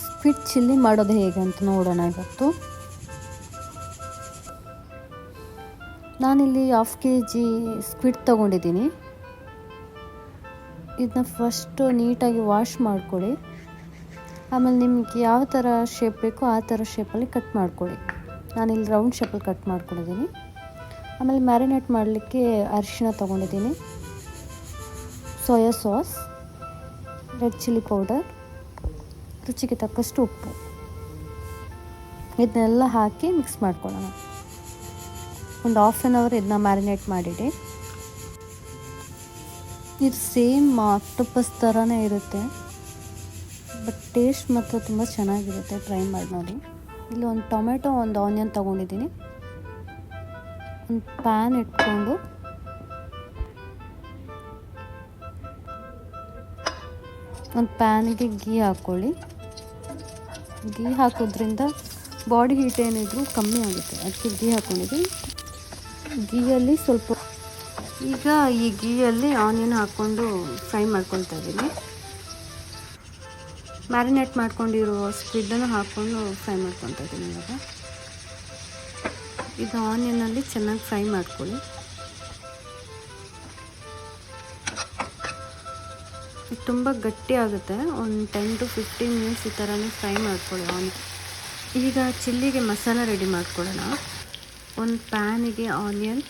Squid chilli ಮಾಡೋದು ಹೇಗೆ ಅಂತ ನೋಡೋಣ ಇವತ್ತು. ನಾನಿಲ್ಲಿ 1/2 kg ಸ್ಕ್ವಿಡ್ ತೊಗೊಂಡಿದ್ದೀನಿ. ಇದನ್ನ ಫಸ್ಟು ನೀಟಾಗಿ ವಾಶ್ ಮಾಡ್ಕೊಳ್ಳಿ. ಆಮೇಲೆ ನಿಮ್ಗೆ ಯಾವ ಥರ ಶೇಪ್ ಬೇಕೋ ಆ ಥರ ಶೇಪಲ್ಲಿ ಕಟ್ ಮಾಡ್ಕೊಳ್ಳಿ. ನಾನಿಲ್ಲಿ ರೌಂಡ್ ಶೇಪಲ್ಲಿ ಕಟ್ ಮಾಡ್ಕೊಂಡಿದ್ದೀನಿ. ಆಮೇಲೆ ಮ್ಯಾರಿನೇಟ್ ಮಾಡಲಿಕ್ಕೆ ಅರಿಶಿಣ ತೊಗೊಂಡಿದ್ದೀನಿ, soya sauce, red chilli powder, ರುಚಿಗೆ ತಕ್ಕಷ್ಟು ಉಪ್ಪು, ಇದನ್ನೆಲ್ಲ ಹಾಕಿ ಮಿಕ್ಸ್ ಮಾಡ್ಕೊಳ್ಳೋಣ. ಒಂದು 1/2 hour ಇದನ್ನ ಮ್ಯಾರಿನೇಟ್ ಮಾಡಿಡಿ. ಇದು ಸೇಮ್ ಆಕ್ಟೋಪಸ್ ಥರನೇ ಇರುತ್ತೆ, ಬಟ್ ಟೇಸ್ಟ್ ಮಾತ್ರ ತುಂಬ ಚೆನ್ನಾಗಿರುತ್ತೆ. ಟ್ರೈ ಮಾಡಿ ನೋಡಿ. ಇಲ್ಲಿ ಒಂದು ಟೊಮೆಟೊ, ಒಂದು ಆನಿಯನ್ ತೊಗೊಂಡಿದ್ದೀನಿ. ಒಂದು ಪ್ಯಾನ್ ಇಟ್ಕೊಂಡು ಒಂದು ಪ್ಯಾನಿಗೆ ಗೀ ಹಾಕ್ಕೊಳ್ಳಿ. ಗೀ ಹಾಕೋದ್ರಿಂದ ಬಾಡಿ ಹೀಟ್ ಏನಿದ್ರು ಕಮ್ಮಿ ಆಗುತ್ತೆ, ಅದಕ್ಕೆ ಗೀ ಹಾಕ್ಕೊಂಡಿದ್ದೀನಿ. ಗೀಯಲ್ಲಿ ಸ್ವಲ್ಪ ಈಗ ಈ ಗೀಯಲ್ಲಿ ಆನಿಯನ್ ಹಾಕ್ಕೊಂಡು ಫ್ರೈ ಮಾಡ್ಕೊಳ್ತಾ ಇದ್ದೀನಿ. ಮ್ಯಾರಿನೇಟ್ ಮಾಡ್ಕೊಂಡಿರೋ ಸ್ಕ್ವಿಡನ್ನು ಹಾಕ್ಕೊಂಡು ಫ್ರೈ ಮಾಡ್ಕೊತಾ ಇದ್ದೀನಿ. ಇವಾಗ ಇದು ಆನಿಯನಲ್ಲಿ ಚೆನ್ನಾಗಿ ಫ್ರೈ ಮಾಡ್ಕೊಳ್ಳಿ. ಇದು ತುಂಬ ಗಟ್ಟಿ ಆಗುತ್ತೆ. ಒಂದು 10 to 15 minutes ಈ ಥರನೇ ಫ್ರೈ ಮಾಡ್ಕೊಳ್ಳಿ ಆನಿಯನ್. ಈಗ ಚಿಲ್ಲಿಗೆ ಮಸಾಲ ರೆಡಿ ಮಾಡ್ಕೊಳ್ಳೋಣ. ಒಂದು ಪ್ಯಾನಿಗೆ ಆನಿಯನ್,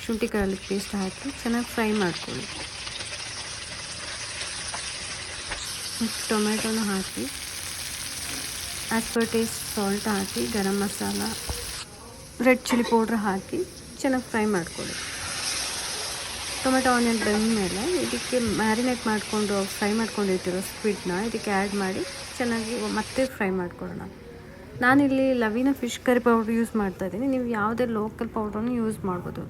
ಶುಂಠಿ ಗಾರ್ಲಿಕ್ ಪೇಸ್ಟ್ ಹಾಕಿ ಚೆನ್ನಾಗಿ ಫ್ರೈ ಮಾಡ್ಕೊಳ್ಳಿ. ಟೊಮೆಟೊನ ಹಾಕಿ, ಆ್ಯಸ್ ಪರ್ ಟೇಸ್ಟ್ ಸಾಲ್ಟ್ ಹಾಕಿ, garam masala, red chilli powder ಹಾಕಿ ಚೆನ್ನಾಗಿ ಫ್ರೈ ಮಾಡ್ಕೊಳ್ಳಿ. ಟೊಮೆಟೊ ಆನಿಯನ್ ಬೆಂದಮೇಲೆ ಇದಕ್ಕೆ ಮ್ಯಾರಿನೇಟ್ ಮಾಡಿಕೊಂಡು ಫ್ರೈ ಮಾಡ್ಕೊಂಡಿರ್ತಿರೋ ಸ್ಕ್ವಿಡ್ನ ಇದಕ್ಕೆ ಆ್ಯಡ್ ಮಾಡಿ ಚೆನ್ನಾಗಿ ಮತ್ತೆ ಫ್ರೈ ಮಾಡ್ಕೊಳ್ಳೋಣ. ನಾನಿಲ್ಲಿ Laveena fish curry powder use ಮಾಡ್ತಾಯಿದ್ದೀನಿ. ನೀವು ಯಾವುದೇ ಲೋಕಲ್ ಪೌಡ್ರನ್ನು ಯೂಸ್ ಮಾಡ್ಬೋದು.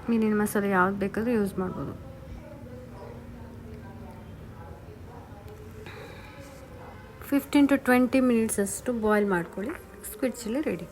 ಮೀನಿನ ಮಸಾಲೆ ಯಾವ್ದು ಬೇಕಾದರೂ ಯೂಸ್ ಮಾಡ್ಬೋದು. 15 to 20 minutes ಅಷ್ಟು ಬಾಯ್ಲ್ ಮಾಡ್ಕೊಳ್ಳಿ. Squid chilli ready.